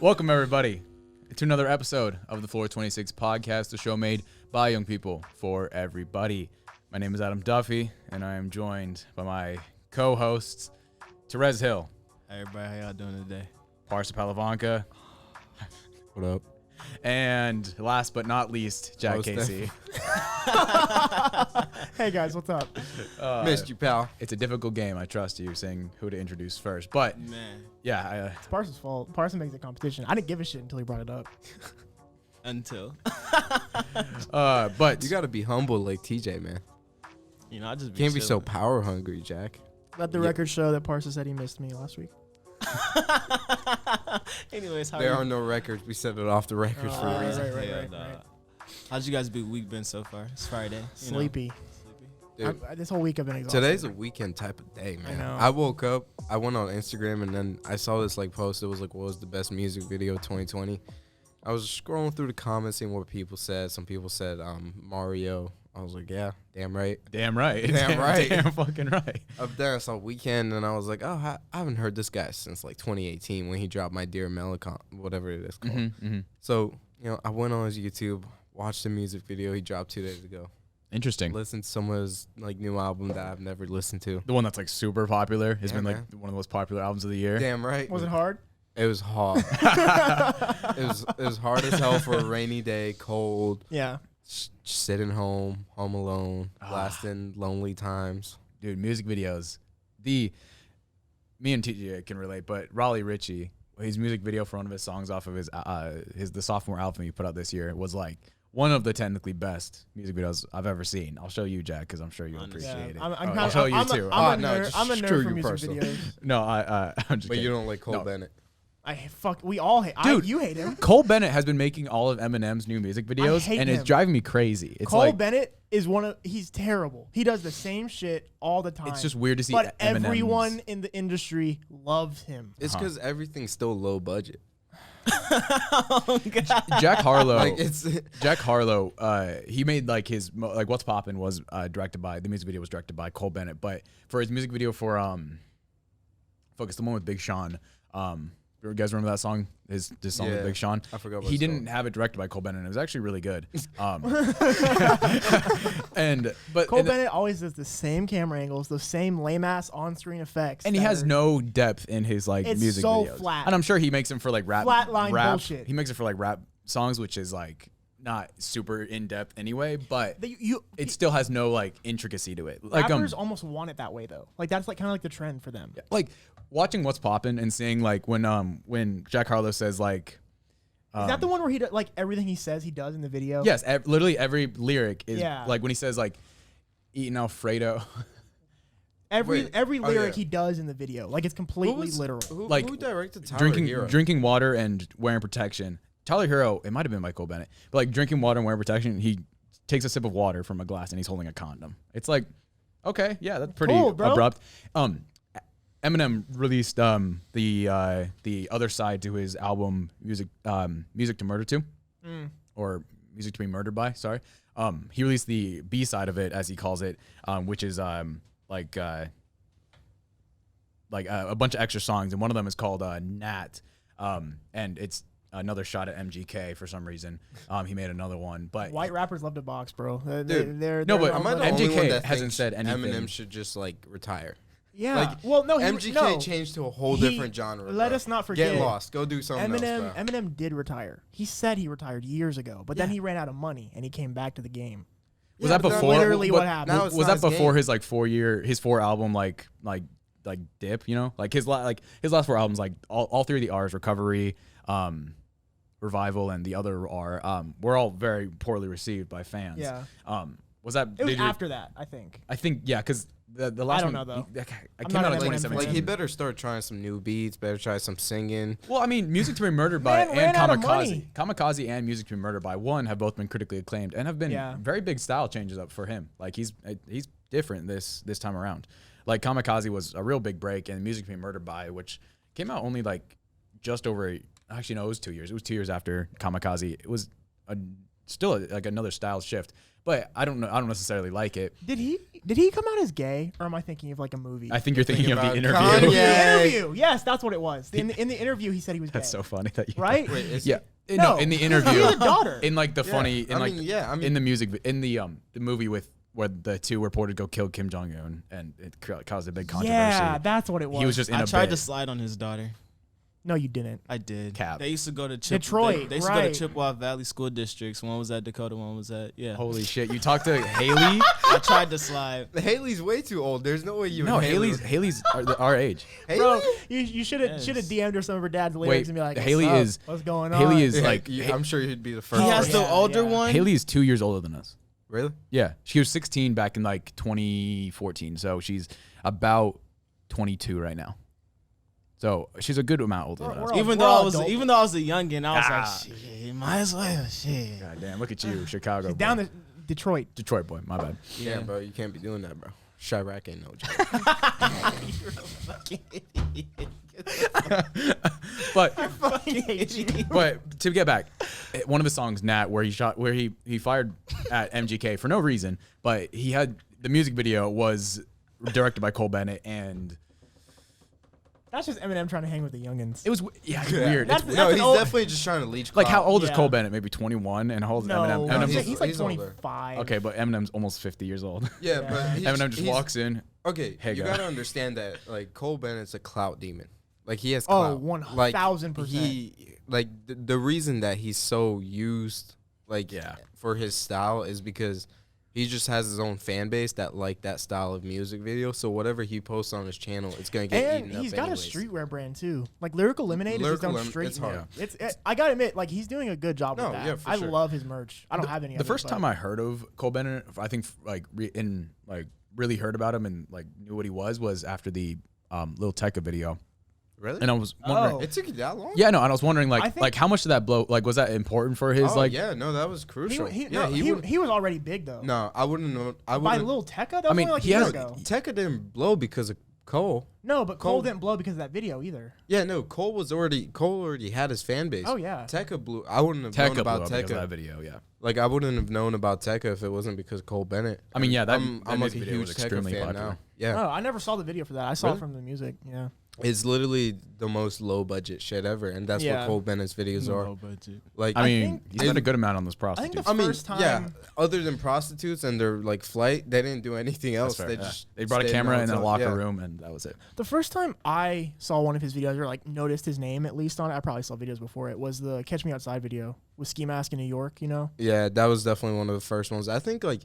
Welcome, everybody, to another episode of the Floor 26 podcast, the show made by young people for everybody. My name is Adam Duffy, and I am joined by my co-hosts, Therese Hill. Hey, everybody. How y'all doing today? Parsa Pahlevankhah. What up? And last but not least, Jack Most Casey. Hey, guys. What's up? Missed you, pal. It's a difficult game. I trust you saying who to introduce first. But, Man, yeah, It's Parsa's fault. Parsa makes the competition. I didn't give a shit until he brought it up. until. but You gotta be humble like TJ, man. I just Can't be so chilling. power hungry, Jack. Let the record show that Parsa said he missed me last week. Anyways, There are no records. We set it off the records for a right, reason. right, Hell right, nah. right. How's you guys' week been so far? It's Friday. Sleepy. Dude, This whole week I've been exhausted. today's a weekend type of day, man. know. I woke up, I went on Instagram, and then I saw this post. It was what was the best music video of 2020? I was scrolling through the comments, seeing what people said. Some people said Mario. I was like, yeah, damn right. damn right. Damn right. Damn fucking right. Up there, I saw Weekend, and I was like, oh, I haven't heard this guy since 2018 when he dropped My Dear Melancholy, whatever it is called. So, I went on his YouTube, watched the music video he dropped 2 days ago. Interesting. Listened to some of his new album that I've never listened to. The one that's super popular. It's Yeah, been man. one of the most popular albums of the year. Damn right. Was it hard? It was hard. it was hard as hell for a rainy day, cold, Yeah. sitting home alone, blasting lonely times. Dude, music videos. Me and TJ can relate, but Raleigh Ritchie, his music video for one of his songs off of the sophomore album he put out this year was one of the technically best music videos I've ever seen. I'll show you, Jack, because I'm sure you'll appreciate it. I'll show you too. I'm no, a just nerd screw for you music personally. videos. No, I'm just But kidding. you don't like Cole No. Bennett. We all hate. Dude. You hate him. Cole Bennett has been making all of Eminem's new music videos, hate and him. it's driving me crazy. It's Cole Bennett is he's terrible. He does the same shit all the time. It's just weird to see But Eminem's- everyone in the industry loves him. It's because everything's still low budget. Jack Harlow. It's Jack Harlow, he made his What's Poppin' was directed by, the music video was directed by Cole Bennett, but for his music video for it's the one with Big Sean. You guys remember that song? His song with Yeah, Big Sean. I forgot what He it's didn't called. have it directed by Cole Bennett. And it was actually really good. Cole Bennett always does the same camera angles, the same lame ass on-screen effects, and he that has are- no depth in his It's music so videos. flat. And I'm sure he makes them for rap. Flatline rap. bullshit. He makes it for rap songs, which is not super in depth anyway, but it still has no intricacy to it. Rappers almost want it that way though. That's kind of the trend for them. Watching What's Poppin' and seeing when Jack Harlow says Is that the one where he everything he says he does in the video? yes, literally every lyric is Yeah. when he says eating Alfredo. Every Wait. lyric yeah. he does in the video, it's completely literal. Who directed Tyler drinking Hero? drinking water and wearing protection. Tyler Hero, it might have been by Cole Bennett, but drinking water and wearing protection, he takes a sip of water from a glass and he's holding a condom. It's okay, yeah, that's pretty Cool, bro. abrupt. Eminem released the other side to his album Music to Murder To, or Music to Be Murdered By. Sorry, he released the B side of it, as he calls it, which is a bunch of extra songs, and one of them is called Nat, and it's another shot at MGK for some reason. He made another one, but White rappers love to box, bro. Dude, They're no, but Am I the MGK only one that hasn't thinks said anything. Eminem should just retire? yeah. Well, no, MGK changed to a whole different genre. Let bro. us not forget. Get lost. Go do something else, bro. Eminem did retire. He said he retired years ago, but then Yeah. he ran out of money and he came back to the game. Was Yeah, that but that's before? literally but what happened. Now it's Was not that his before game. his 4 album dip? His last 4 albums, all 3 of the R's, Recovery, Revival, and the other R, were all very poorly received by fans. Yeah. Was that? It was did you- after that, I think. I think because the last don't one, know, though. I I'm came not out an in Eminem 2017. fan. He better start trying some new beats. Better try some singing. Well, I mean, Music to Be Murdered By Man and ran out of Kamikaze. money. Kamikaze and Music to Be Murdered By have both been critically acclaimed and have been Yeah. very big style changes up for him. He's different this time around. Kamikaze was a real big break, and Music to Be Murdered By, which came out only just over. Actually, no, it was 2 years. It was 2 years after Kamikaze. It was still another style shift. But I don't know. I don't necessarily like it. Did he Did he come out as gay, or am I thinking of like a movie? I think you're thinking of the about interview. Kanye. The interview. Yes, that's what it was. In the interview, he said he was That's gay. so funny that you. Right? Wait, is Yeah. he? No, in the He interview. has a daughter. In like the funny, in I like mean, yeah, I mean, in the music, in the movie with where the two reported go kill Kim Jong Un, and it caused a big controversy. Yeah, that's what it was. He was just in I a tried bit. to slide on his daughter. No, you didn't. I did. Cap. They used to go to Detroit, They used to go right. to Chippewa Valley school districts. One was at Dakota. One was at Holy shit! You talked to Haley? I tried to slide. Haley's way too old. There's no way you. No, and Haley Haley's our age. Bro, Haley? you should have Yes. DM'd her some of her dad's lyrics and be like, Haley what's up? is- What's going on? Haley is Yeah, like I'm sure he'd be the first. He has person. the older yeah. one. Haley is 2 years older than us. Really? Yeah, she was 16 back in like 2014, so she's about 22 right now. So she's a good amount older than us. We're Even we're though all I was, adult. even though I was a youngin, I was Ah. like, shit, might as well, shit. God damn, look at you, Chicago. She's boy. down the Detroit. Detroit boy. My bad. Yeah, bro. You can't be doing that, bro. Chirac ain't no joke. But Fucking hate you. but to get back, one of his songs, Nat, where he fired at MGK for no reason, but he had the music video was directed by Cole Bennett, and That's just Eminem trying to hang with the youngins. it was it's weird. That's- It's, No, an he's old- definitely just trying to leech. like how clout. old is Yeah. Cole Bennett? Maybe 21, and how old is No, Eminem? No, Eminem's he's like he's older. 25. okay, but Eminem's almost 50 years old. Yeah, Yeah. but Eminem just he's- walks in. Okay, Hey, you guy. gotta understand that like Cole Bennett's a clout demon. Like he has Oh, clout. 1000%. He like the reason that he's so used like Yeah. for his style is because he just has his own fan base that like that style of music video. So whatever he posts on his channel, it's gonna get And eaten up he's got anyways. a streetwear brand too. Like Lyrical Lemonade is Lyrical his own Lemon- it's streetwear. hard. I gotta admit, like he's doing a good job No, with that. yeah, for I sure. love his merch. I don't have any. The of first it, time I heard of Cole Bennett, I think really heard about him and like knew what he was after the Lil Tecca video, Really? and I was wondering. Oh. It took you that long? Yeah, no, and I was wondering I think- like how much did that blow? Like, was that important for his Oh, like? yeah, no, that was he, crucial. he, yeah, no, he would. he was already big though. No, I wouldn't know. I By wouldn't. Lil Tecca, that was mean, only like a he year has- ago. Tecca didn't blow because of Cole. No, but Cole Cole- didn't blow because of that video either. Yeah, no, Cole already had his fan base. Oh yeah. Tecca blew. I wouldn't have known Tecca blew about up because of Tecca. that video. Yeah, Like I wouldn't have known about Tecca if it wasn't because of Cole Bennett. I mean, yeah, that I'm like a music video huge was Tecca extremely fan popular. now. Yeah, Oh, I never saw the video for that. I saw Really? it from the music. Yeah. it's literally the most low budget shit ever, and that's Yeah. what Cole Bennett's videos are. Low budget. Like I mean, think- he's got a good amount on those prostitutes. the I mean, first yeah. time- Other than prostitutes and their like flight, they didn't do anything else. That's fair, They yeah. just They brought a stayed camera in a hotel. locker Yeah. room, and that was it. The first time I saw one of his videos or like noticed his name at least on it, I probably saw videos before it, was the Catch Me Outside video with Ski Mask in New York, you know? Yeah, that was definitely one of the first ones. I think like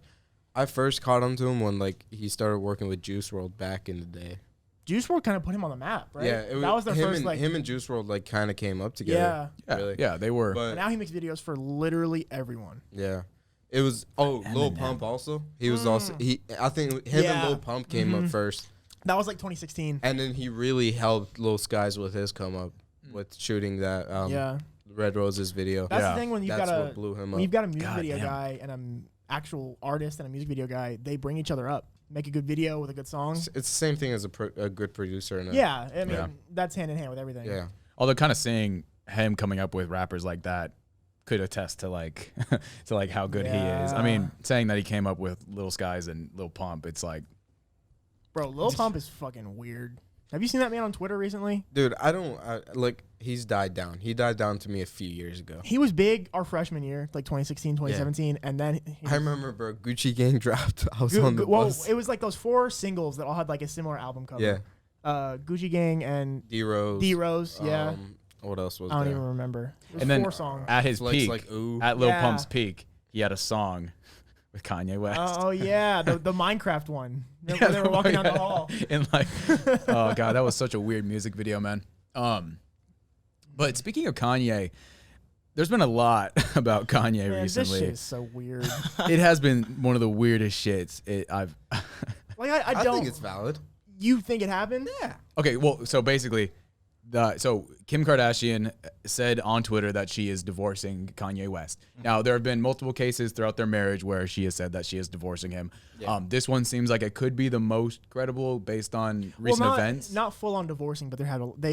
I first caught on to him when like he started working with Juice WRLD back in the day. Juice WRLD kind of put him on the map, right? Yeah, that was their him first and, like him and Juice WRLD like kind of came up together. yeah. Yeah, Really? yeah, they were. But And now he makes videos for literally everyone. yeah, it was Lil Eminem. Pump also. He was also I think him Yeah. and Lil Pump came up first, That was like 2016. and then he really helped Lil Skies with his come up with shooting that Yeah. Red Roses video. That's Yeah. the thing when you've That's got what blew him when up. you've got a music God video damn. guy and an actual artist and a music video guy, they bring each other up. Make a good video with a good song. It's the same thing as a good producer and a, Yeah, I mean Yeah. that's hand in hand with everything. yeah. Although kind of seeing him coming up with rappers like that could attest to like to like how good he is. I mean, saying that he came up with Lil Skies and Lil Pump, it's like Bro, Lil Pump is fucking weird. Have you seen that man on Twitter recently? Dude, like he's died down. He died down to me a few years ago. He was big our freshman year, like 2016, 2017, and then he I remember, bro. Gucci Gang dropped. I was Gu- on the Gu- well, bus. it was like those 4 singles that all had like a similar album cover. Yeah, Gucci Gang and D Rose. D Rose. Yeah, What else was I don't there? even remember. It was and then 4 songs. at his Flex peak, like ooh. at Lil Yeah. Pump's peak, he had a song with Kanye West. Oh yeah, the Minecraft one. They were walking down the hall. And like, oh god, that was such a weird music video, man. But speaking of Kanye, there's been a lot about Kanye Man, this recently. shit is so weird. It has been one of the weirdest shits. Like I I don't. think it's valid. You think it happened? Yeah. Okay, well, so basically, so Kim Kardashian said on Twitter that she is divorcing Kanye West. Now, there have been multiple cases throughout their marriage where she has said that she is divorcing him. Yeah. This one seems like it could be the most credible based on recent events. Not full on divorcing, but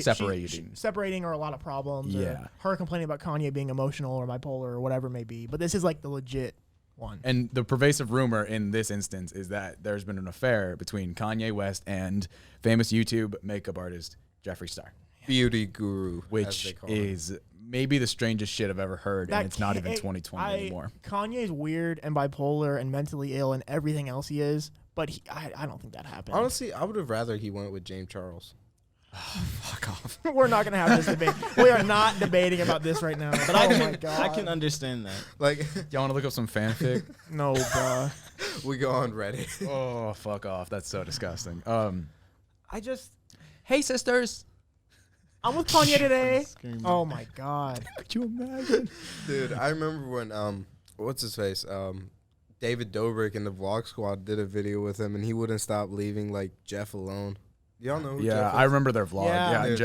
Separating. separating or a lot of problems. Yeah. Or her complaining about Kanye being emotional or bipolar or whatever it may be. But this is like the legit One. And the pervasive rumor in this instance is that there's been an affair between Kanye West and famous YouTube makeup artist Jeffree Star, Beauty guru, as they which call him. is maybe the strangest shit I've ever heard, That and it's not can't- even 2020 anymore. Kanye's weird and bipolar and mentally ill and everything else he is, but I don't think that happened. Honestly, I would have rather he went with James Charles. Fuck off. We're not gonna have this debate. We are not debating about this right now. But oh my I god. can understand that. Like, Y'all want to look up some fanfic? No, bruh. we go on Reddit. Oh, fuck off. That's so disgusting. I just Hey, sisters. I'm with Kanye today. Screaming. Oh my god. Could you imagine? Dude, I remember when, what's his face? David Dobrik in the Vlog Squad did a video with him, and he wouldn't stop leaving, like, Jeff alone. Y'all know who Yeah, Jeff is? I remember their vlog. Yeah, dude.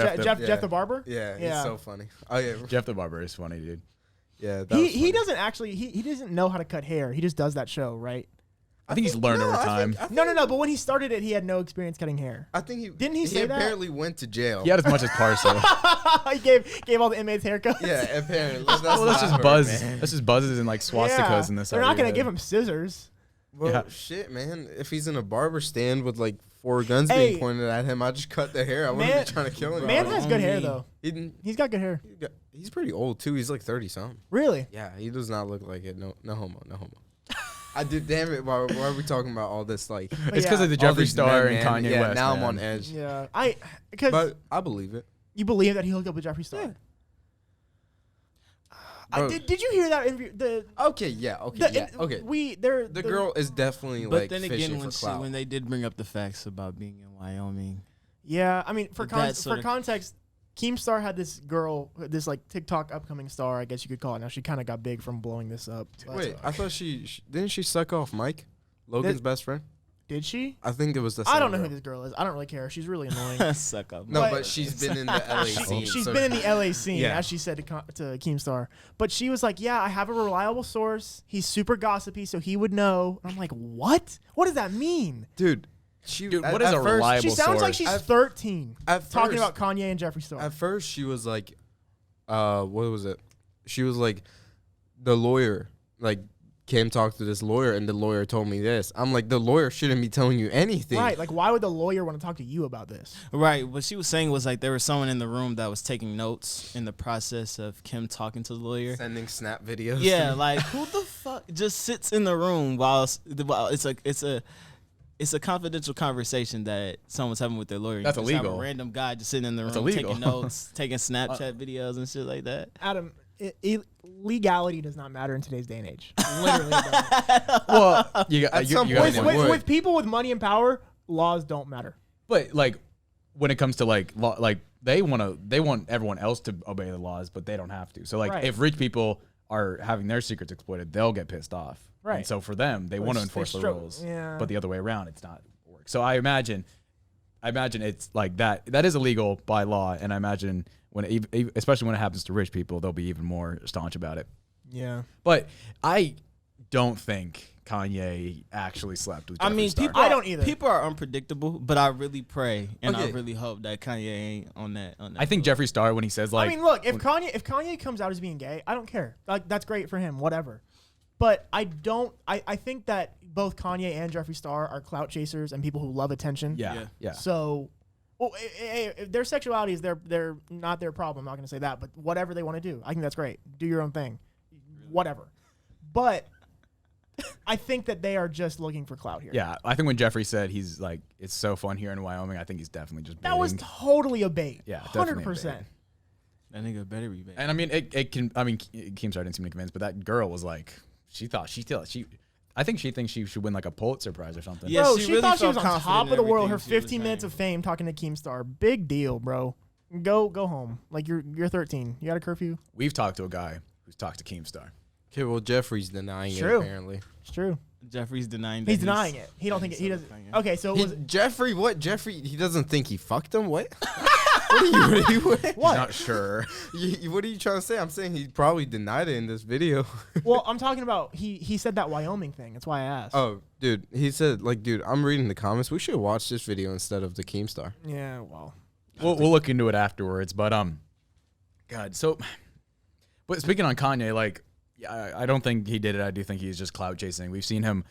Jeff the barber. Yeah, Yeah. he's so funny. Oh, yeah. Jeff the barber is funny, dude. Yeah, that was He funny. doesn't actually he doesn't know how to cut hair. He just does that show, right? I think he's learned over I time. think- No. But when he started it, he had no experience cutting hair. I think he Didn't he say that? apparently went to jail. He had as much as Parsa. He gave all the inmates haircuts. Yeah, apparently. Well, that's what I just heard, buzz. man. That's just buzzes and like swastikas Yeah. in this. They're not gonna give him scissors. Well, Yeah. shit, man. If he's in a barber stand with like 4 guns Hey. being pointed at him, I just cut the hair. I wouldn't Man- be trying to kill him. Man has good hair Only- though. He didn't, He's got good hair. he's pretty old too. He's like 30 something. Really? Yeah, he does not look like it. No homo. I did. Damn it! Why are we talking about all this? Like, It's because of the all Jeffree these Star men, and man. Kanye Yeah, West. now I'm man. on edge. Yeah. Because But I believe it. you believe that he hooked up with Jeffree Star. Yeah. Bro. Did you hear that interview? Okay, yeah, okay. They're The girl is definitely But like then fishing again, for clout. when they did bring up the facts about being in Wyoming, Yeah, I mean, for That sort of- context, Keemstar had this girl, this like TikTok upcoming star, I guess you could call it. Now she kind of got big from blowing this up. Wait, I thought she didn't she suck off Mike, Logan's best friend? Did she? I think it was the. I same don't know girl. who this girl is. I don't really care. She's really annoying. suck up. No, But- but she's been in the LA scene. She's so- been in the LA scene, Yeah. as she said to Keemstar. But she was like, "Yeah, I have a reliable source. He's super gossipy, so he would know." And I'm like, "What? What does that mean?" Dude, what is a reliable She sounds like source? she's 13, at talking first- about Kanye and Jeffree Star. At first, she was like, what was it? She was like, the lawyer, like, came talk to this lawyer, and the lawyer told me this. I'm like, the lawyer shouldn't be telling you anything. Right? Like, why would the lawyer want to talk to you about this? Right. What she was saying was like there was someone in the room that was taking notes in the process of Kim talking to the lawyer. Sending snap videos. Yeah, like who the fuck just sits in the room while it's a confidential conversation that someone's having with their lawyer. That's You just have illegal. a random guy just sitting in the That's room illegal. taking notes, taking Snapchat videos and shit like that. Adam, legality does not matter in today's day and age. Literally, it doesn't. Well, you got At some you got point a it point. would. with people with money and power, laws don't matter. But like when it comes to like law, like they want everyone else to obey the laws, but they don't have to. So like Right. if rich people are having their secrets exploited, they'll get pissed off. Right. And so for them, they Well, want to they enforce the struggle- rules. yeah. But the other way around, it's not work. So I imagine it's like that. That is illegal by law, and I imagine especially when it happens to rich people, they'll be even more staunch about it. Yeah. But I don't think Kanye actually slept with Jeffree I mean, Star. people. I don't either. People are unpredictable, but I really pray and I Okay. really hope that Kanye ain't on that. I think boat. Jeffree Star, when he says like, I mean, look, if Kanye comes out as being gay, I don't care. Like, that's great for him, whatever. But I think that both Kanye and Jeffree Star are clout chasers and people who love attention. yeah. So, well, their sexuality is they're not their problem. I'm not going to say that, but whatever they want to do, I think that's great. Do your own thing, whatever. But I think that they are just looking for clout here. Yeah, I think when Jeffree said he's like, it's so fun here in Wyoming, I think he's definitely just That was baiting. totally a bait. Yeah, definitely a 100%. bait. that nigga better be bad. And I mean, Keemstar didn't seem to convince, but that girl was like, I think she thinks she should win like a Pulitzer Prize or something. Yeah, Bro, she she really thought she felt was on confident top in of the world. Her everything she was 15 minutes saying. of fame talking to Keemstar. Big deal, bro. Go home. Like you're 13. You got a curfew? We've talked to a guy who's talked to Keemstar. Okay, well, Jeffrey's denying it, True. apparently. It's true. Jeffree's denying that He's denying it. He don't think it, he doesn't. Okay, so it was Jeffrey, what? Jeffrey, he doesn't think he fucked him? What? What are you He's what? not sure. what are you trying to say? I'm saying he probably denied it in this video. Well, I'm talking about he said that Wyoming thing. That's why I asked. Oh, dude, he said, like, dude, I'm reading the comments. We should watch this video instead of the Keemstar. Yeah, well. We'll look into it afterwards. But God, so, but speaking on Kanye, like Yeah, I don't think he did it. I do think he's just clout chasing. We've seen him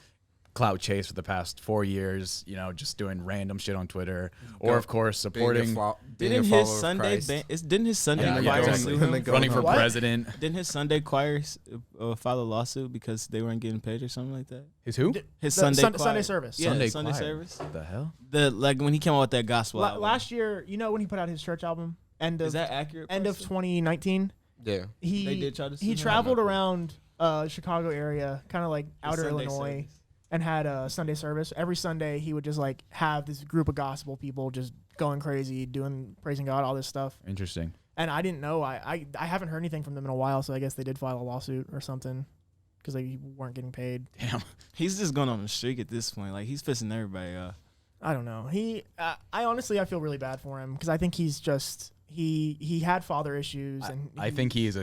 clout chase for the past 4 years, just doing random shit on Twitter, or of course supporting. Didn't his Sunday choir sue him? Running for president. Didn't his Sunday choir file a lawsuit because they weren't getting paid or something like that? His who? His Sunday service. Yeah, Sunday Sunday choir. service. What the hell? Like when he came out with that gospel album. Last year, when he put out his church album, Is that accurate? end of 2019. Yeah. They did try to sue He him? traveled around Chicago area, kind of like outer Sunday Illinois. service. And had a Sunday service. Every Sunday, he would just like have this group of gospel people just going crazy, praising God, all this stuff. Interesting. And I didn't know. I haven't heard anything from them in a while, so I guess they did file a lawsuit or something because they weren't getting paid. Damn. He's just going on a streak at this point. Like he's pissing everybody off. I don't know. I feel really bad for him because I think he's just he had father issues, and I think he is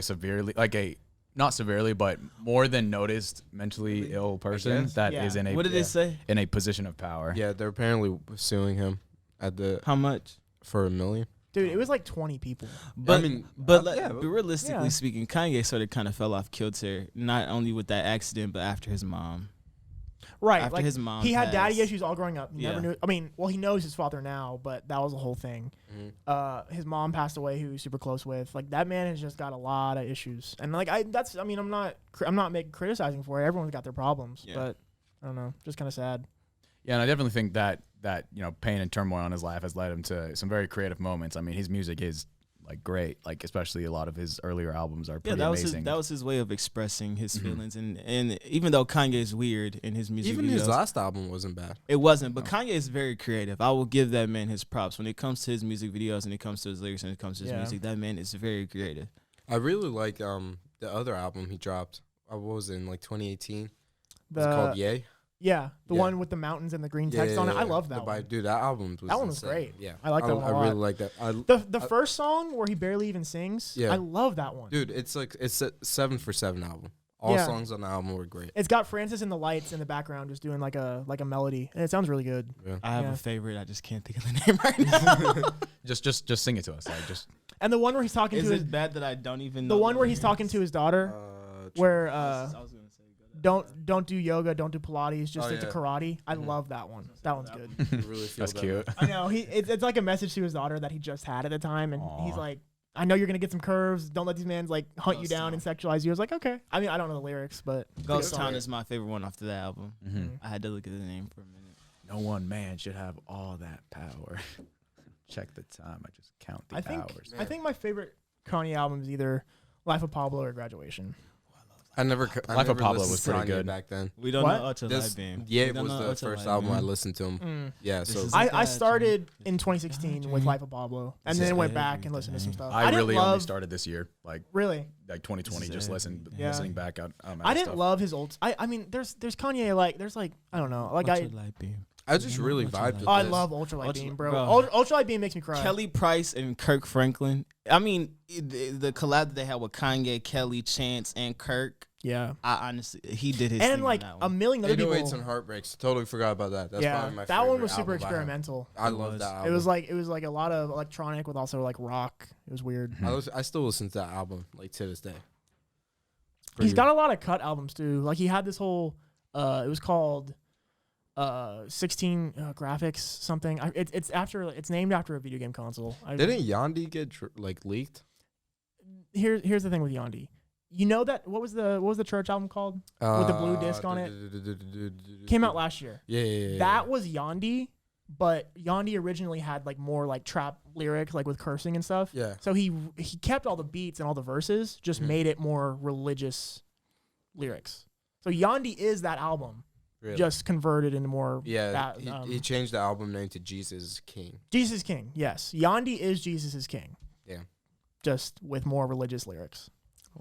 not severely, but more than noticed mentally ill person that is in a What did it say? in a position of power. Yeah, they're apparently suing him How much? for $1 million. dude, it was like 20 people. But but realistically speaking, Kanye sort of kind of fell off kilter, not only with that accident, but after his mom. Right, After like his mom he had daddy passed. issues all growing up. He never Yeah. knew. I mean, well, he knows his father now, but that was the whole thing. His mom passed away, who he was super close with. Like that man has just got a lot of issues, and like I'm not criticizing for it. Everyone's got their problems, but I don't know, just kind of sad. Yeah, and I definitely think that pain and turmoil in his life has led him to some very creative moments. I mean, his music is like great, like especially a lot of his earlier albums are pretty amazing. That was his way of expressing his feelings, and even though Kanye's weird in his music, Even videos, his last album wasn't bad. it wasn't. But Kanye is very creative. I will give that man his props when it comes to his music videos, and it comes to his lyrics, and it comes to his music. That man is very creative. I really like the other album he dropped. What was it, in like 2018? It's called Yay. Yeah, the one with the mountains and the green text on it. I love that one. Dude, that album was insane. great. Yeah, I like that one a lot. I really like that. The first song where he barely even sings. Yeah. I love that one. Dude, it's a 7 for 7 album. All songs on the album were great. It's got Francis in the lights in the background, just doing like a melody, and it sounds really good. Yeah. I have a favorite. I just can't think of the name right now. just sing it to us, like just. And the one where he's talking Is to it his bad that I don't even know the one where he's lyrics? talking to his daughter, where I was gonna say, don't do yoga, don't do Pilates, just stick to karate. I love that one. That one's good. You really feel That's cute. I know it's like a message to his daughter that he just had at the time, and he's like, I know you're gonna get some curves. Don't let these men like hunt you down and sexualize you. I was like, okay. I mean, I don't know the lyrics, but Ghost Town is my favorite one after that album. Mm-hmm. I had to look at the name for a minute. No one man should have all that power. Check the time. I just count the hours. I think my favorite Kanye album is either Life of Pablo or Graduation. Life of Pablo was pretty good back then. We don't What? know Ultralight Beam. Yeah, We it don't was know the Ultralight first album I Beam. listened to him. Yeah, This so is I started in 2016 with Life of Pablo, and This then is went back and listened to some stuff. I didn't really only love, started this year, like really. 2020, just listening back out. I didn't love his old. I mean, there's Kanye like there's like I don't know like Ultralight Beam. I just really vibed with I this. love Ultralight Beam, bro. bro. Ultralight Beam makes me cry. Kelly Price and Kirk Franklin. I mean, the collab that they had with Kanye, Kelly, Chance, and Kirk. Yeah, I honestly, he did his and thing like on that a one. million other 808s people. and Heartbreaks. Totally forgot about that. That's probably my that favorite one was super album by him. experimental. I love that album. It was like a lot of electronic with also like rock. It was weird. I still listen to that album like to this day. He's got a lot of cut albums too. Like he had this whole it was called 16 graphics something. It's named after a video game console. Didn't Yandi get leaked? Here's the thing with Yandi. You know that what was the church album called with the blue disc on it? Came out last year. Yeah. That was Yandi, but Yandi originally had like more like trap lyrics like with cursing and stuff. Yeah. So he kept all the beats and all the verses, just made it more religious lyrics. So Yandi is that album, Really? just converted into more. Yeah. He changed the album name to Jesus King. Jesus King. Yes, Yandi is Jesus is King. Yeah. Just with more religious lyrics.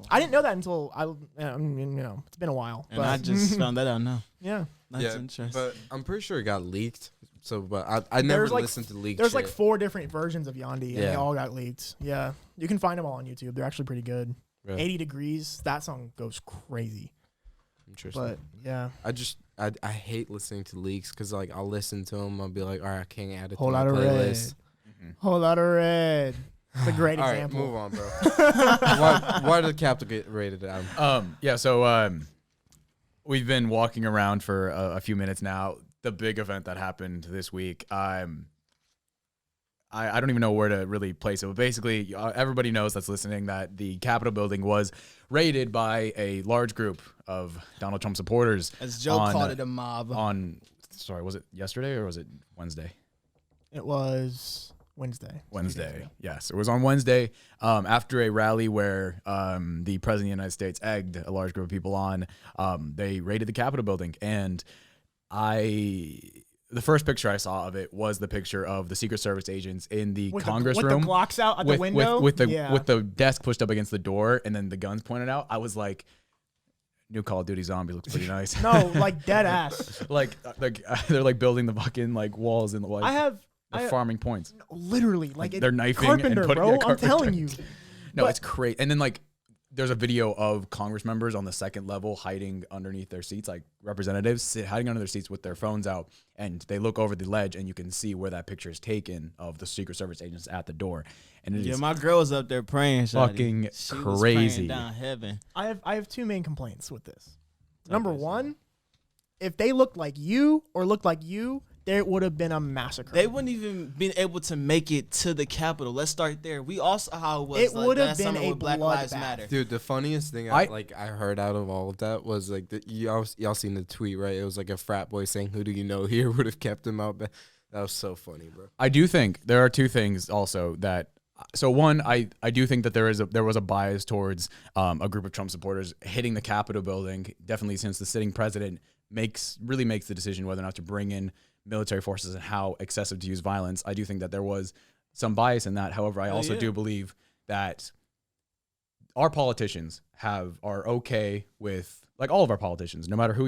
I didn't know that until it's been a while. And but I just found that out now. Yeah. That's yeah, interesting. but I'm pretty sure it got leaked. So, but I never like, listened to leaked. There's shit. like 4 different versions of Yandi, and they Yeah. all got leaked. Yeah, you can find them all on YouTube. They're actually pretty good. Really? 80 Degrees, that song goes crazy. Interesting. But yeah, I hate listening to leaks because like I'll listen to them. I'll be like, all right, I can't add it whole to my lot of red, playlist. whole lot of red. It's a great All right, example. move on, bro. why did the Capitol get raided down? Yeah, so we've been walking around for a few minutes now. The big event that happened this week, I don't even know where to really place it, but basically everybody knows that's listening that the Capitol building was raided by a large group of Donald Trump supporters. As Joe called it, a mob. Sorry, was it yesterday or was it Wednesday? It was Wednesday. Yes, it was on Wednesday after a rally where the president of the United States egged a large group of people on. They raided the Capitol building, and the first picture I saw of it was the picture of the Secret Service agents in the Congress room. With the Glocks out at the window? With the desk pushed up against the door and then the guns pointed out. I was like, new Call of Duty zombie looks pretty nice. No, like dead ass. like they're like building the fucking like walls and like they're farming points. Literally, like they're knifing Carpenter, and putting bro. yeah, I'm telling you. No, it's crazy. And then like there's a video of Congress members on the second level hiding underneath their seats, like representatives hiding under their seats with their phones out, and they look over the ledge and you can see where that picture is taken of the Secret Service agents at the door. And it is my girl was up there praying. Fucking she crazy. Was praying down heaven. I have two main complaints with this. Number one, if they looked like you or looked like you, there would have been a massacre. They wouldn't even been able to make it to the Capitol. Let's start there. We all saw how it was. It like would have that been summer a with Black Lives bloodbath. Matter. Dude, the funniest thing I heard out of all of that was like y'all seen the tweet, right? It was like a frat boy saying, "Who do you know here would have kept him out?" That was so funny, bro. I do think there are two things also that. So one, I do think that there was a bias towards a group of Trump supporters hitting the Capitol building. Definitely, since the sitting president makes the decision whether or not to bring in military forces and how excessive to use violence. I do think that there was some bias in that. However, I also do believe that our politicians are okay with, like all of our politicians, no matter who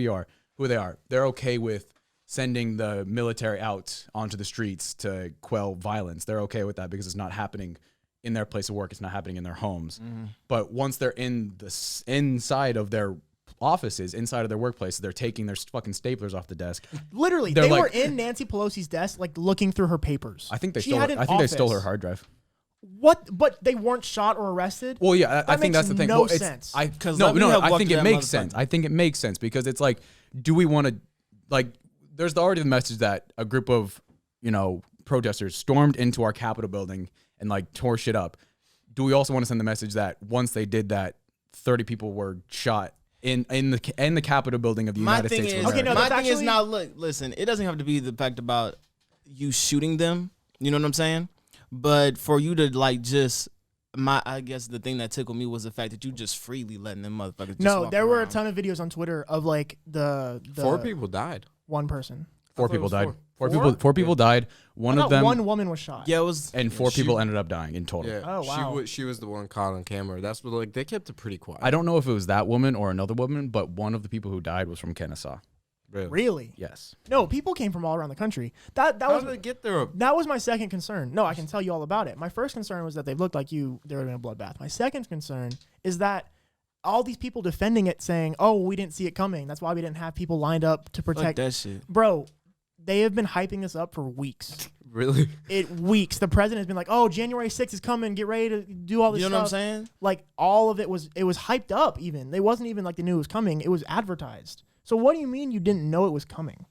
they are, they're okay with sending the military out onto the streets to quell violence. They're okay with that because it's not happening in their place of work. It's not happening in their homes. Mm-hmm. But once they're inside of their offices, inside of their workplaces, they're taking their fucking staplers off the desk. Literally, they were in Nancy Pelosi's desk, like looking through her papers. I think they stole her hard drive. What? But they weren't shot or arrested? Well, yeah, I think that's the thing. No sense. I think it makes sense. I think it makes sense because it's like, do we want to, like, there's already the message that a group of, protesters stormed into our Capitol building and like tore shit up. Do we also want to send the message that once they did that, 30 people were shot in the Capitol building of the United States of America? My thing is now, look, listen, it doesn't have to be the fact about you shooting them. You know what I'm saying? But for you to like just I guess the thing that tickled me was the fact that you just freely letting them motherfuckers just walk there were a around. ton of videos on Twitter of like the 4 people died. One person. 4 people died. Four? Four people died. One of them. One woman was shot. Yeah, it was. And 4 people ended up dying in total. Yeah. Oh, wow. She was the one caught on camera. That's what, like, they kept it pretty quiet. I don't know if it was that woman or another woman, but one of the people who died was from Kennesaw. Really? Yes. No, people came from all around the country. How did they get there? That was my second concern. No, I can tell you all about it. My first concern was that they looked like you. They were in a bloodbath. My second concern is that all these people defending it, saying, "Oh, we didn't see it coming. That's why we didn't have people lined up to protect." Fuck that shit, bro. They have been hyping this up for weeks. Really? Weeks. The president has been like, "Oh, January 6th is coming. Get ready to do all this stuff." You know what I'm saying? Like, all of it was hyped up even. It wasn't even like they knew it was coming. It was advertised. So what do you mean you didn't know it was coming?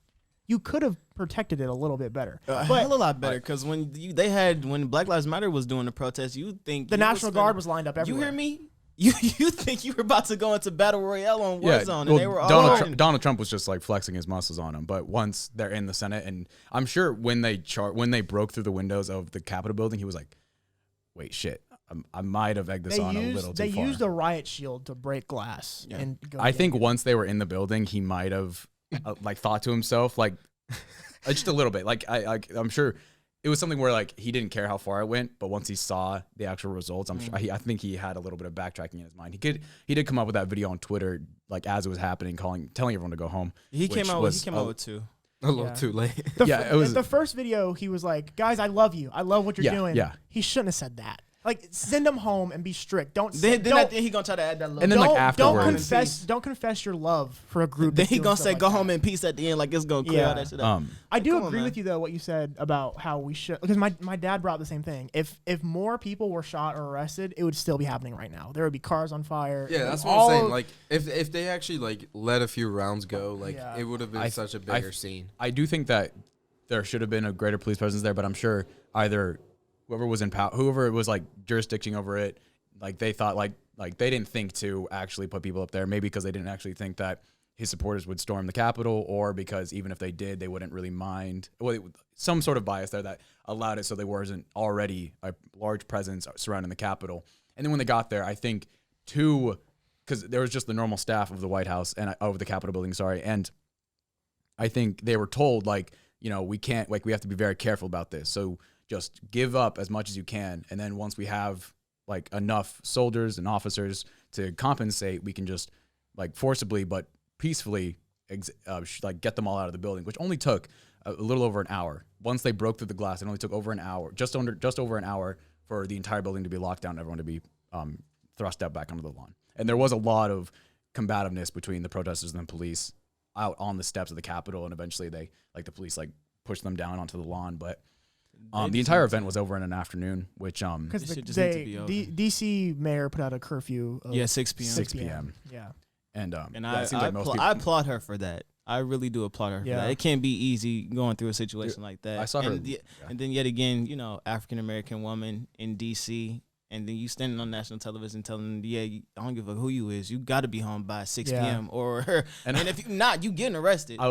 You could have protected it a little bit better. A hell of a lot better, because when Black Lives Matter was doing the protest, you think the National Guard was lined up everywhere. You hear me? You think you were about to go into Battle Royale on Warzone, and they were all Donald Trump was just like flexing his muscles on him. But once they're in the Senate, and I'm sure when they broke through the windows of the Capitol building, he was like, "Wait, shit, I might have egged this on a little too far." They used a riot shield to break glass. Yeah. And I think once they were in the building, he might have like thought to himself, like just a little bit. Like I'm sure. It was something where like he didn't care how far it went, but once he saw the actual results, I think he had a little bit of backtracking in his mind. He did come up with that video on Twitter like as it was happening, telling everyone to go home. He came out with two. A little too late. It was the first video. He was like, "Guys, I love you. I love what you're doing." Yeah. He shouldn't have said that. Like, send them home and be strict. Then at the end he gonna try to add that little. And then, like, afterwards- don't confess your love for a group. Then that's he doing gonna stuff say like go that. home in peace at the end, like it's gonna clear all that shit up. I do Come on, agree man. with you though what you said about how we should, because my dad brought the same thing. If more people were shot or arrested, it would still be happening right now. There would be cars on fire. Yeah, that's what I'm saying. Like, if they actually like let a few rounds go, like Yeah. it would have been such a bigger scene. I do think that there should have been a greater police presence there, but I'm sure either whoever was in power, whoever was like jurisdicting over it, like they thought like they didn't think to actually put people up there. Maybe because they didn't actually think that his supporters would storm the Capitol, or because even if they did, they wouldn't really mind. Well, some sort of bias there that allowed it so there wasn't already a large presence surrounding the Capitol. And then when they got there, I think because there was just the normal staff of the White House and of the Capitol building, and I think they were told like, we can't, like, we have to be very careful about this. So just give up as much as you can, and then once we have like enough soldiers and officers to compensate, we can just like forcibly but peacefully like get them all out of the building, which only took a little over an hour. Once they broke through the glass, it only took over an hour, just over an hour for the entire building to be locked down and everyone to be thrust out back onto the lawn. And there was a lot of combativeness between the protesters and the police out on the steps of the Capitol, and eventually the police like pushed them down onto the lawn, but the entire event was over in an afternoon, which because It just needs to be over. DC mayor put out a curfew of 6 p.m. 6 p.m. Yeah. And I it seems like most people. I applaud her for that. I really do applaud her for Yeah. that. It can't be easy going through a situation like that. I saw her. And then yet again, African American woman in D.C. And then you standing on national television telling them, I don't give a fuck who you is. You got to be home by 6 p.m. And if you not, you getting arrested. I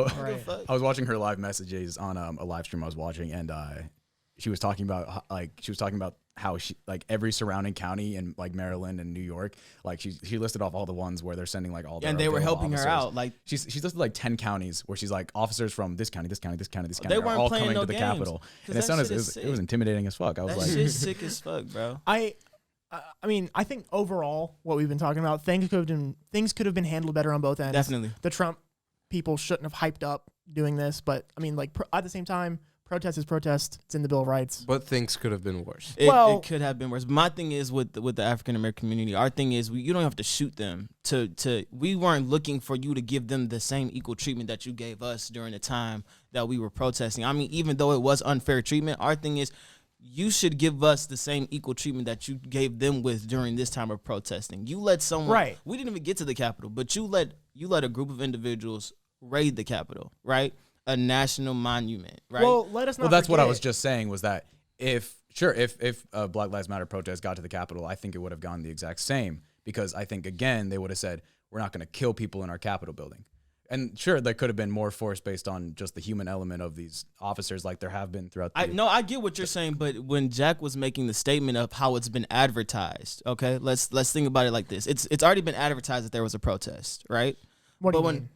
I was watching her live messages on a live stream I was watching, and she was talking about how she like every surrounding county in like Maryland and New York, like she listed off all the ones where they're sending like all their and they were available helping her officers. out. Like she's listed like 10 counties where she's like officers from this county, this county, this county, this county They are weren't all playing coming no to the games, Capitol, 'cause and it that sounded shit is it was intimidating as fuck. I was that like, shit's sick as fuck, bro. I mean, I think overall, what we've been talking about, things could have been handled better on both ends. Definitely. The Trump people shouldn't have hyped up doing this, but I mean, like at the same time, protest is protest. It's in the Bill of Rights. But things could have been worse. It could have been worse. My thing is with the African American community, our thing is you don't have to shoot them. We weren't looking for you to give them the same equal treatment that you gave us during the time that we were protesting. I mean, even though it was unfair treatment, our thing is you should give us the same equal treatment that you gave them with during this time of protesting. You let someone, right? We didn't even get to the Capitol, but you let a group of individuals raid the Capitol, right? A national monument, right? Well, let us not. well, that's what I forget- was just saying was that if a Black Lives Matter protest got to the Capitol, I think it would have gone the exact same, because I think again they would have said we're not going to kill people in our Capitol building. And sure, there could have been more force based on just the human element of these officers, like there have been throughout. I get what you're saying, but when Jack was making the statement of how it's been advertised, okay, let's think about it like this: it's already been advertised that there was a protest, right? What do you when mean?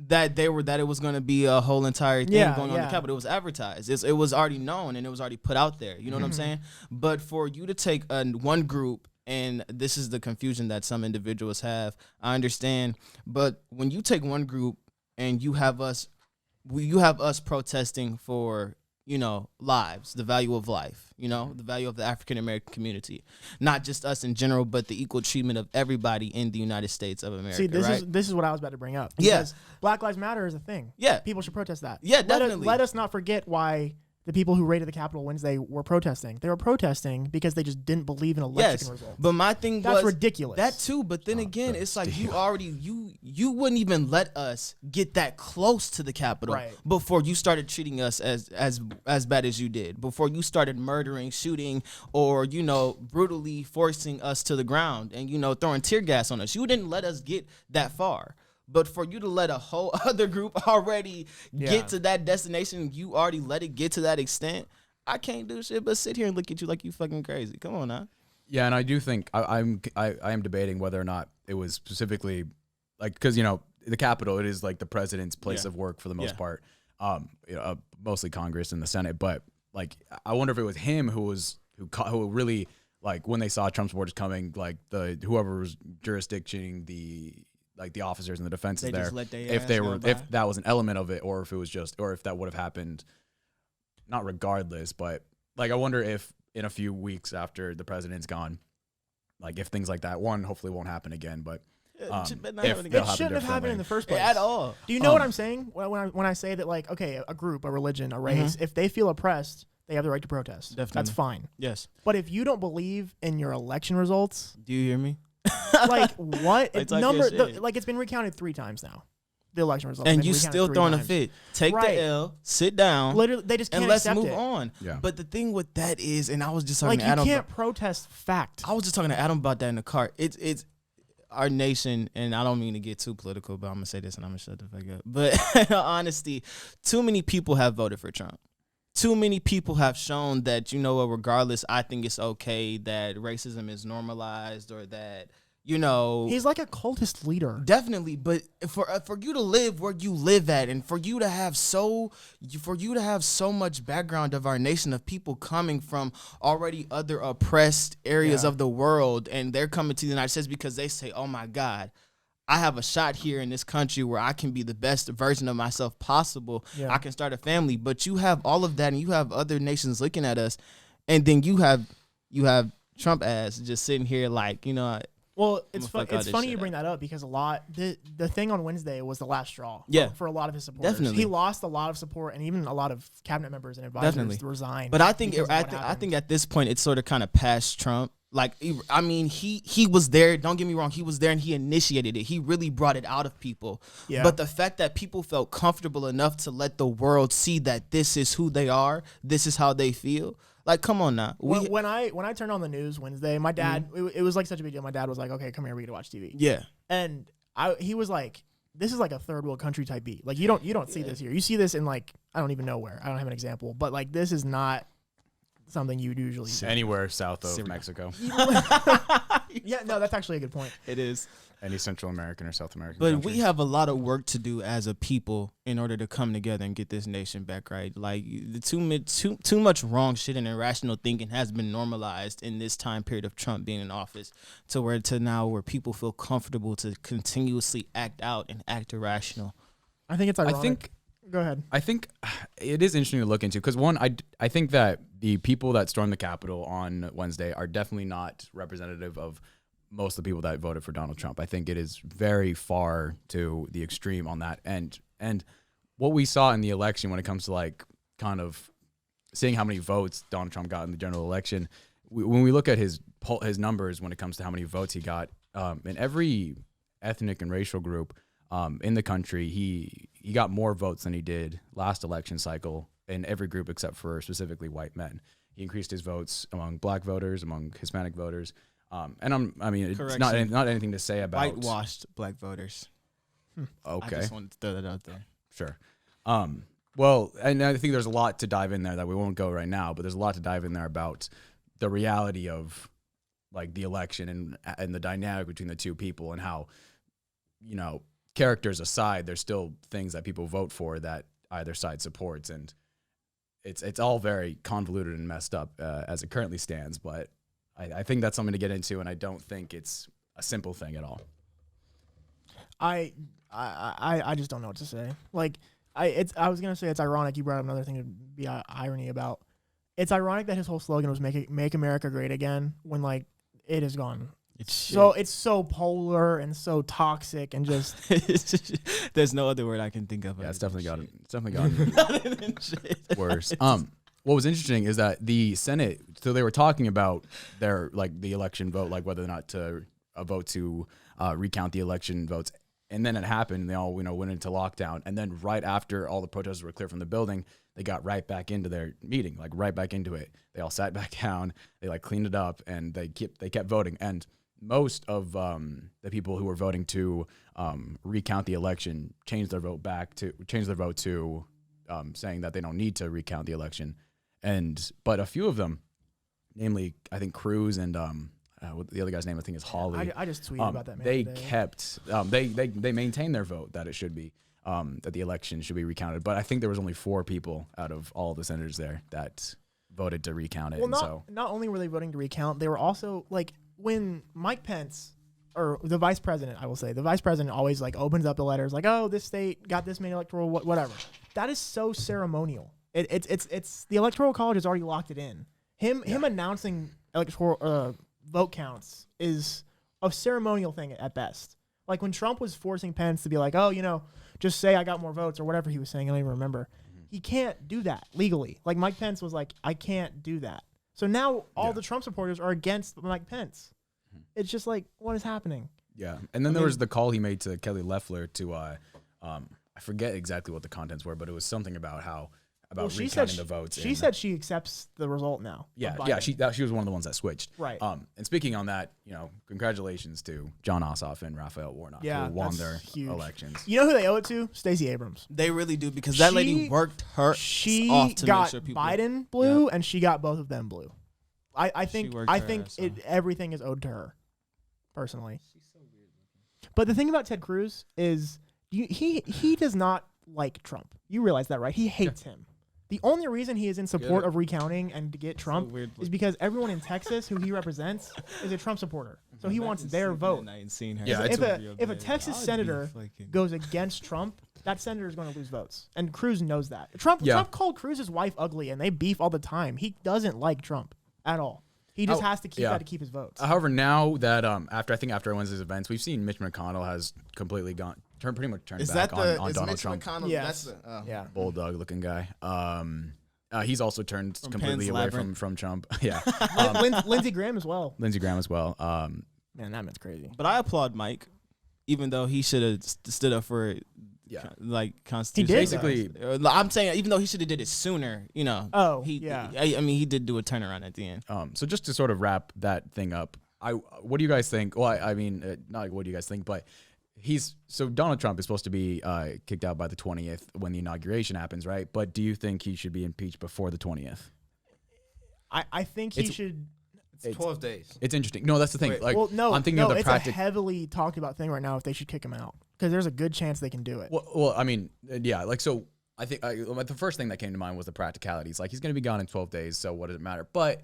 that it was going to be a whole entire thing going on in the Capitol, it was advertised. It was already known and it was already put out there. You know what I'm saying? But for you to take one group. And this is the confusion that some individuals have. I understand, but when you take one group and you have us protesting for lives, the value of life, the value of the African American community, not just us in general, but the equal treatment of everybody in the United States of America. See, this right? is what I was about to bring up. Yeah. Because Black Lives Matter is a thing. Yeah. People should protest that. Yeah, definitely. Let us not forget why the people who raided the Capitol Wednesday were protesting. They were protesting because they just didn't believe in election results. But my thing That's was ridiculous. That too, but then again, it's like you wouldn't even let us get that close to the Capitol before you started treating us as bad as you did. Before you started murdering, shooting, or brutally forcing us to the ground and throwing tear gas on us. You didn't let us get that far. But for you to let a whole other group already get to that destination, you already let it get to that extent, I can't do shit but sit here and look at you like you fucking crazy. Come on now. Yeah, and I do think I am debating whether or not it was specifically like, because the Capitol, it is like the president's place of work for the most part, mostly Congress and the Senate. But like, I wonder if it was him who really, like, when they saw Trump supporters coming, like whoever was jurisdictioning the officers and the defenses there, if that was an element of it, or if it was just, or if that would have happened, not regardless, but like, I wonder if in a few weeks after the president's gone. Like if things like that, hopefully won't happen again, but It should not if happen they'll again. It shouldn't have happened in the first place at all. Do you know what I'm saying when I say that, like, okay, a group, a religion, a race, if they feel oppressed, they have the right to protest. Definitely. That's fine. Yes. But if you don't believe in your election results, Do you hear me? like what? Like, talk your shit. Like it's been recounted 3 times now. The election results. And have been you recounted still 3 throwing a times. fit. Take Right. the L, sit down, Literally, they just can't and let's accept move it. on. Yeah. But the thing with that is, and I was just talking Like to you Adam. can't protest fact. I was just talking to Adam about that in the car. It's our nation, and I don't mean to get too political, but I'm gonna say this and I'm gonna shut the fuck up. But in honesty, too many people have voted for Trump. Too many people have shown that, you know what, regardless, I think it's okay that racism is normalized or that, you know, He's like a cultist leader. definitely. But for you to live where you live at, and for you to have so much background of our nation of people coming from already other oppressed areas Yeah. of the world, and they're coming to the United States because they say, oh my God, I have a shot here in this country where I can be the best version of myself possible. Yeah. I can start a family. But you have all of that, and you have other nations looking at us, and then you have Trump ass just sitting here like, you know. Well, it's I'ma fuck all it's this funny shit you bring that up because the thing on Wednesday was the last straw. Yeah. For a lot of his supporters. Definitely. He lost a lot of support and even a lot of cabinet members and advisors Definitely. resigned. But I think because of what I happened. think at this point it's sort of kind of past Trump. Like, I mean, he was there. Don't get me wrong. He was there and he initiated it. He really brought it out of people. Yeah. But the fact that people felt comfortable enough to let the world see that this is who they are, this is how they feel. Like, come on now. when I turned on the news Wednesday, my dad it was like such a big deal. My dad was like, "Okay, come here, we get to watch TV." Yeah. And he was like, "This is like a third world country type beat. Like you don't see this here. You see this in like I don't even know where. I don't have an example, but like this is not something you'd usually see." Anywhere south of Mexico, Yeah, no, that's actually a good point. It is. any Central American or South American. But country. we have a lot of work to do as a people in order to come together and get this nation back right. Like too much wrong shit and irrational thinking has been normalized in this time period of Trump being in office to now where people feel comfortable to continuously act out and act irrational. I think it's ironic. Go ahead. I think it is interesting to look into because one, I think that the people that stormed the Capitol on Wednesday are definitely not representative of most of the people that voted for Donald Trump. I think it is very far to the extreme on that end. And what we saw in the election when it comes to like kind of seeing how many votes Donald Trump got in the general election, when we look at his numbers when it comes to how many votes he got in every ethnic and racial group in the country, he got more votes than he did last election cycle in every group except for specifically white men. He increased his votes among black voters, among Hispanic voters. And I mean, it's not anything to say about Whitewashed black voters. Okay, I just wanted to throw that out there. sure. Well, and I think there's a lot to dive in there that we won't go right now, but there's a lot to dive in there about the reality of like the election and the dynamic between the two people and how, you know, characters aside, there's still things that people vote for that either side supports, and it's all very convoluted and messed up as it currently stands. But I think that's something to get into, and I don't think it's a simple thing at all. I just don't know what to say. Like I was gonna say it's ironic. You brought up another thing to be irony about. It's ironic that his whole slogan was "Make America Great Again" when like it is gone. It's so polar and so toxic and just there's no other word I can think of. Yeah, it's definitely gotten worse. What was interesting is that the Senate, so they were talking about their like the election vote, like whether or not to vote to recount the election votes, and then it happened. And they all went into lockdown, and then right after all the protesters were cleared from the building, they got right back into their meeting, like right back into it. They all sat back down, they like cleaned it up, and they kept voting. And most of the people who were voting to recount the election changed their vote to saying that they don't need to recount the election. But a few of them, namely I think Cruz and the other guy's name I think is Hawley. I just tweeted about that. Man, they today. kept they maintained their vote that it should be that the election should be recounted. But I think there was only 4 people out of all the senators there that voted to recount it. Well, not only were they voting to recount, they were also like when Mike Pence or the vice president, I will say, the vice president always like opens up the letters like, oh, this state got this many electoral whatever. That is so ceremonial. It's the electoral college has already locked it in. Him announcing electoral vote counts is a ceremonial thing at best. Like when Trump was forcing Pence to be like, oh, just say I got more votes or whatever he was saying. I don't even remember. He can't do that legally. Like Mike Pence was like, I can't do that. So now all the Trump supporters are against Mike Pence. It's just like, what is happening? Yeah. And then there was the call he made to Kelly Loeffler to, I forget exactly what the contents were, but it was something about recounting the votes. She said she accepts the result now. Yeah. She was one of the ones that switched. Right. And speaking on that, congratulations to John Ossoff and Raphael Warnock who won their elections. You know who they owe it to? Stacey Abrams. They really do because that lady worked her off to got make sure people. Biden blue, and she got both of them blue. I think ass off. everything is owed to her, personally. She's so weird looking. But the thing about Ted Cruz is he does not like Trump. You realize that, right? He hates him. The only reason he is in support of recounting and to get Trump is because everyone in Texas who he represents is a Trump supporter. So he wants their vote. Yeah, if a Texas senator goes against Trump, that senator is going to lose votes. And Cruz knows that. Trump called Cruz's wife ugly, and they beef all the time. He doesn't like Trump at all. He just has to keep that to keep his votes. However, now that after Wednesday's events, we've seen Mitch McConnell has completely pretty much turned back on Donald Mitch Trump. McConnell, yes. Bulldog looking guy. He's also turned completely away from Trump. Yeah. Lindsey Graham as well. Man, Man, that man's crazy. But I applaud Mike, even though he should have stood up for it. Yeah. Like Constitution. Basically, I'm saying even though he should have did it sooner, Oh, I mean, he did do a turnaround at the end. so just to sort of wrap that thing up, what do you guys think? Well, I mean, not like what do you guys think, but Donald Trump is supposed to be kicked out by the 20th when the inauguration happens, right? But do you think he should be impeached before the 20th? I think he should. It's 12 days. It's interesting. No, that's the thing. Wait, I'm thinking of the it's a heavily talked about thing right now if they should kick him out because there's a good chance they can do it. Well, I mean, yeah, so I think the first thing that came to mind was the practicalities. Like he's going to be gone in 12 days, so what does it matter? But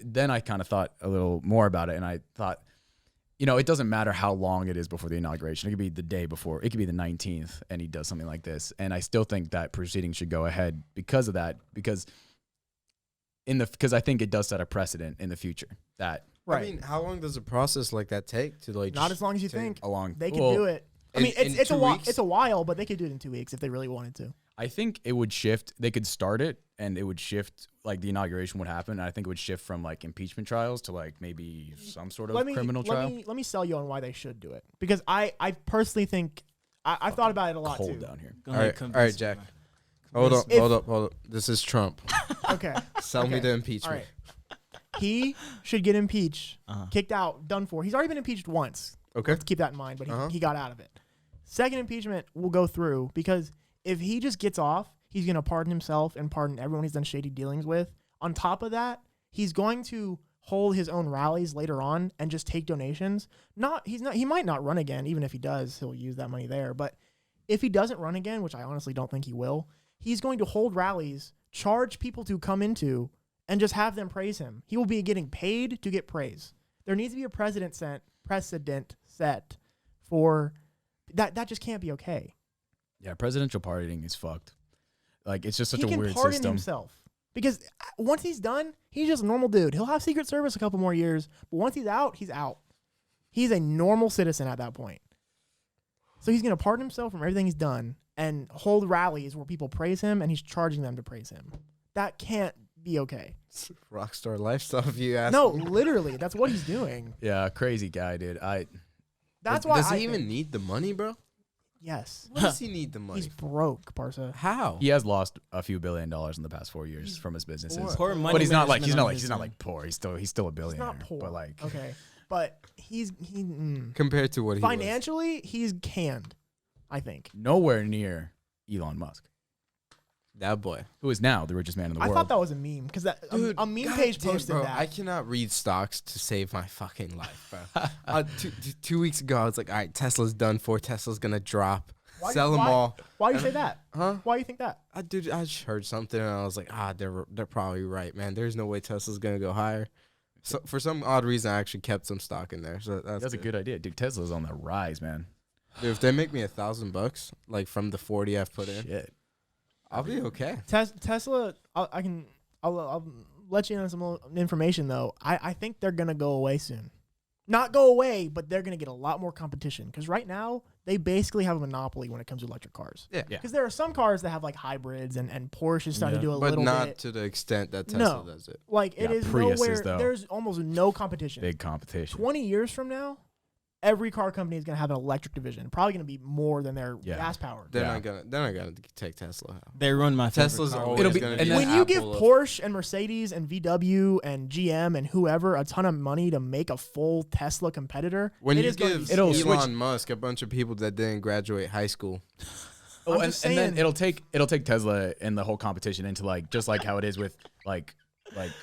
then I kind of thought a little more about it, and I thought, it doesn't matter how long it is before the inauguration. It could be the day before. It could be the 19th, and he does something like this. And I still think that proceedings should go ahead because of that, because I think it does set a precedent in the future that. Right. I mean, how long does a process like that take to Not as long as you think. They could Well, do it. I mean, it's a while, but they could do it in 2 weeks if they really wanted to. I think it would shift. They could start it, and it would shift. Like the inauguration would happen, and I think it would shift from like impeachment trials to like maybe some sort of criminal trial. Let me sell you on why they should do it because I personally think I've thought about it a lot Cold too. down here. All right, Jack. Hold up. This is Trump. Okay. Sell me the impeachment. All right. He should get impeached, kicked out, done for. He's already been impeached once. Okay. Let's keep that in mind, but he got out of it. Second impeachment will go through because if he just gets off, he's going to pardon himself and pardon everyone he's done shady dealings with. On top of that, he's going to hold his own rallies later on and just take donations. He might not run again. Even if he does, he'll use that money there. But if he doesn't run again, which I honestly don't think he will, he's going to hold rallies, charge people to come into, and just have them praise him. He will be getting paid to get praise. There needs to be a precedent set for that. That just can't be okay. Yeah, presidential pardoning is fucked. Like it's just such a weird He can pardon system. himself because once he's done, he's just a normal dude. He'll have Secret Service a couple more years, but once he's out, he's out. He's a normal citizen at that point. So he's going to pardon himself from everything he's done and hold rallies where people praise him, and he's charging them to praise him. That can't be okay. It's rockstar lifestyle, if you ask No, me. literally, that's what he's doing. Yeah, crazy guy, dude. That's why. Does he even need the money, bro? Yes. What does he need the money? He's broke, Parsa. How? He has lost a few $1 billion in the past 4 years from his businesses. Poor money But he's not like management poor. He's still a billionaire. He's not poor. But like Okay, but he Compared to what he was. financially, he's canned, I think. nowhere near Elon Musk, That boy. who is now the richest man in the I world. thought that was a meme because Dude, a meme God page damn, posted bro, that. I cannot read stocks to save my fucking life, bro. 2 weeks ago, I was like, all right, Tesla's done for. Tesla's going to drop. Sell them all. Why you say that? Huh? Why you think that? I just heard something, and I was like, they're probably right, man. There's no way Tesla's going to go higher. So for some odd reason, I actually kept some stock in there. So That's a good idea, dude. Tesla's on the rise, man. Dude, if they make me $1,000, like from the 40 I've put in, Shit. I'll be okay. Tesla, I'll let you know some little information though. I think they're gonna go away soon. Not go away, but they're gonna get a lot more competition because right now they basically have a monopoly when it comes to electric cars. Yeah. Yeah. Because there are some cars that have like hybrids and Porsche is starting to do a But little not bit. to the extent that Tesla does it. Like it Yeah, is Priuses, nowhere. though. There's almost no competition. Big competition. 20 years from now, every car company is gonna have an electric division. Probably gonna be more than their Yeah. gas powered. They're Yeah. not gonna take Tesla out. They run my favorite Tesla's car. always It'll be- gonna and be then- When the you give Apple of- Porsche and Mercedes and VW and GM and whoever a ton of money to make a full Tesla competitor, when it you is gonna give be It'll scary. switch- Elon Musk a bunch of people that didn't graduate high school, Oh, I'm and, just and then saying- it'll take Tesla and the whole competition into like just like how it is with like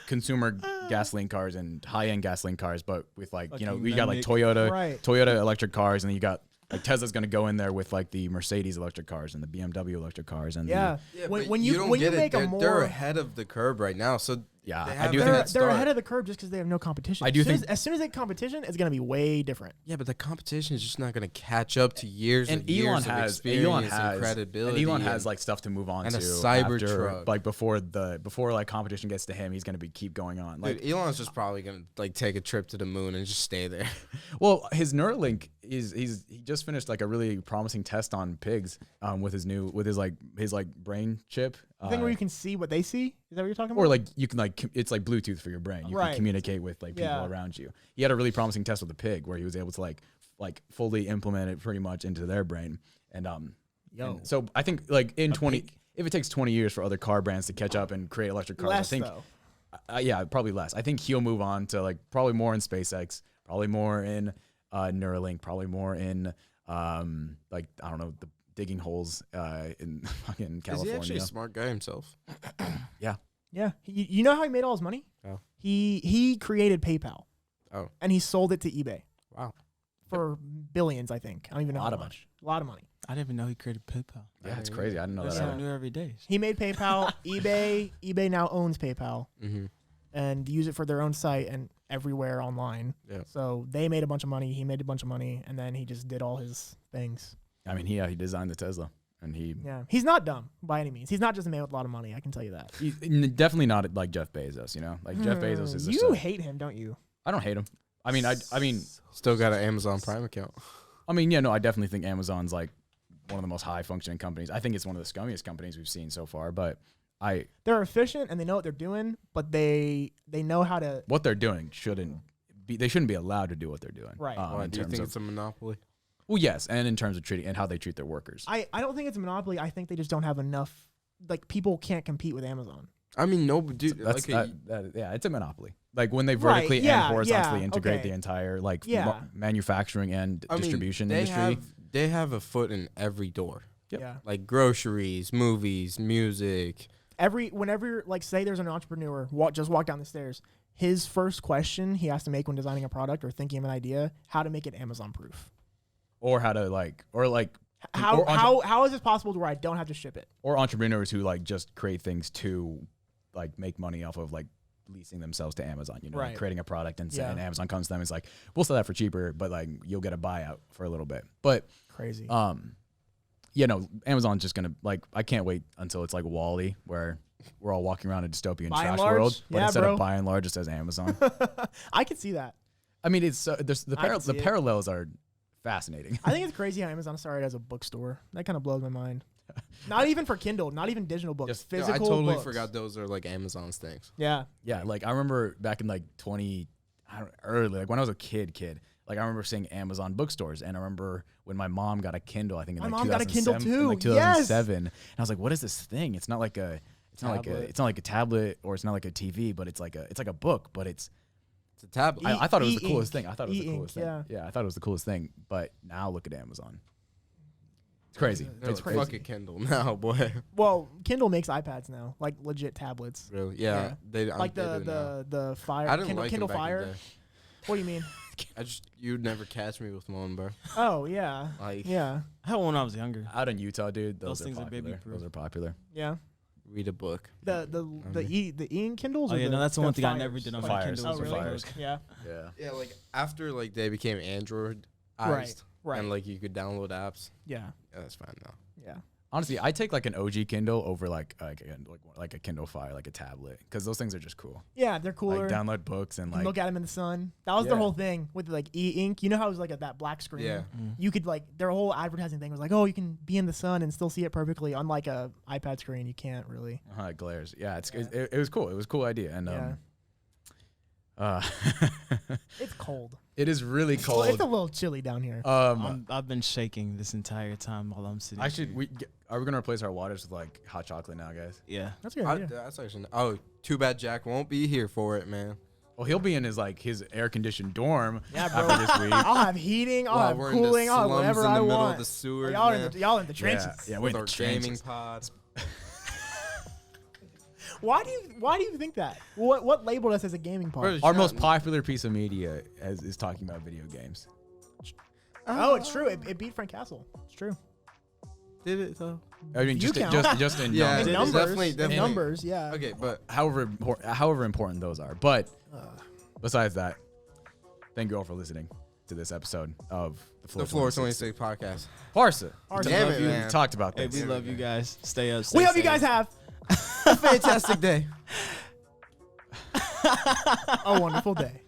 consumer gasoline cars and high end gasoline cars, but with like you Fucking got like Mimic. Right. Toyota electric cars, and then you got like Tesla's gonna go in there with like the Mercedes electric cars and the BMW electric cars and Yeah. the, When you make a more they're ahead of the curve right now. So Yeah, they I have do that think head they're start. ahead of the curve just because they have no competition. I do think- as soon as they get competition, it's gonna be way different. Yeah, but the competition is just not going to catch up to years and and years Elon of has experience and credibility. and Elon has like stuff to move on and to a cyber after, truck. like before like competition gets to him, he's gonna keep going on. Like, Dude, Elon's just probably going to like take a trip to the moon and just stay there. well, his Neuralink he just finished like a really promising test on pigs with his brain chip. The thing where you can see what they see. Is that what you're talking about? or like you can like it's like Bluetooth for your brain. You Right. can communicate with like people Yeah. around you. He had a really promising test with the pig where he was able to like fully implement it pretty much into their brain. And and so I think like in 20 if it takes 20 years for other car brands to catch up and create electric cars, less I think though. yeah, probably less. I think he'll move on to like probably more in SpaceX, probably more in Neuralink, probably more in like I don't know, the digging holes in fucking Is California. he actually a smart guy himself? Yeah. Yeah. You know how he made all his money? Oh. He created PayPal. Oh. And he sold it to eBay Wow. for billions, I think. I don't even know A lot how of much. A lot of money. I didn't even know he created PayPal. Yeah, it's crazy. I didn't know That's that. something either. new every day. He made PayPal. eBay now owns PayPal Mm-hmm. and use it for their own site and everywhere online. Yeah. So they made a bunch of money. He made a bunch of money, and then he just did all his things. I mean, he designed the Tesla, and Yeah, he's not dumb by any means. He's not just a man with a lot of money. I can tell you that. he's definitely not like Jeff Bezos. You know, like Jeff Bezos is. Just You a- hate him, don't you? I don't hate him. I mean, Still got an Amazon Prime account. yeah, no, I definitely think Amazon's like one of the most high functioning companies. I think it's one of the scummiest companies we've seen so far. But They're efficient and they know what they're doing, but they know how to. what they're doing they shouldn't be allowed to do what they're doing. Right. Why, In do you terms think of, it's a monopoly? well, yes, and in terms of treating and how they treat their workers. I don't think it's a monopoly. I think they just don't have enough. Like people can't compete with Amazon. I mean, no, but dude, That's like yeah, it's a monopoly. Like when they Right, vertically yeah, and horizontally yeah, integrate okay. the entire like Yeah. manufacturing and distribution industry. They have a foot in every door, Yep. Yeah. like groceries, movies, music. Whenever like say there's an entrepreneur just walk down the stairs, his first question he has to make when designing a product or thinking of an idea, how to make it Amazon proof. Or how to How is this possible to where I don't have to ship it? or entrepreneurs who like just create things to like make money off of like leasing themselves to Amazon, you know, like Right. creating a product and Yeah. saying Amazon comes to them and is like, we'll sell that for cheaper, but like you'll get a buyout for a little bit. But Crazy. you know, Amazon's just gonna like I can't wait until it's like Wall-E where we're all walking around a dystopian By and trash large? world, but Yeah, instead bro. of by and large it says Amazon. I could see that. I mean, it's the I can see it. parallels are fascinating. I think it's crazy how Amazon started as a bookstore. That kind of blows my mind. Not even for Kindle, not even digital books, Just- Yo, physical I totally books. forgot those are like Amazon's things. Yeah. Yeah, like I remember back in like early, like when I was a kid, like I remember seeing Amazon bookstores, and I remember when my mom got a Kindle, I think in My like mom got a Kindle 2007 in, too. like Yes. 2007, and I was like, what is this thing? It's not like a tablet or it's not like a TV, but it's like a book, but it's It's a tablet. I thought it was the E-ink. coolest thing. I thought it was the E-ink, coolest thing. yeah. Yeah, I thought it was the coolest thing. But now look at Amazon. It's crazy. They're It's like, crazy. fuck a Kindle now, boy. Well, Kindle makes iPads now, like legit tablets. Really? Yeah. Yeah. They Like they do now. the Fire. I didn't Kindle, like Kindle them back in Fire. the day. What do you mean? You'd never catch me with one, bro. Oh yeah. Like, Yeah. I had one when I was younger. Out in Utah, dude, those Those are things are popular. baby-proof. Those are popular. Yeah. read a book. The e-ink Kindles. Oh or yeah, the, no, that's the one thing I never Fires? did on my Fires. Kindles. Oh or really? Fires. Yeah. Yeah. Yeah, like after like they became Android, Right. Right. and like you could download apps. Yeah. Yeah, that's fine now. Yeah. Honestly, I take like an OG Kindle over like a Kindle Fire, like a tablet, because those things are just cool. Yeah, they're cooler. Like download books and like look at them in the sun. That was their whole thing with like e-ink. You know how it was like that black screen? Yeah. You could like their whole advertising thing was like, oh, you can be in the sun and still see it perfectly. Unlike a iPad screen, you can't really. it glares. Yeah, it was cool. It was a cool idea, and it's cold. it is really cold. Well, it's a little chilly down here. I've been shaking this entire time while I'm sitting. Are we gonna replace our waters with like hot chocolate now, guys? Yeah. That's a good idea. That's actually. Oh, too bad Jack won't be here for it, man. Well, he'll be in his air conditioned dorm after bro. this week. I'll have heating. I'll have We're cooling. in the I'll have slums whatever in the I middle want. of the sewers, y'all man. in the trenches. Yeah, with we're our in the gaming trenches. pods. Why do you think that? What labeled us as a gaming pod? Our most popular piece of media is talking about video games. Oh, it's true. It beat Frank Castle. It's true. Did it though? I mean, You count. just in Yeah, numbers. In it's numbers, definitely- in numbers, yeah. Okay, but However important those are. But besides that, thank you all for listening to this episode of the Floor 26 podcast. Parsa. Damn it, man. We talked about Hey, this. we love you guys. Stay up. We hope you guys have A fantastic day. a wonderful day.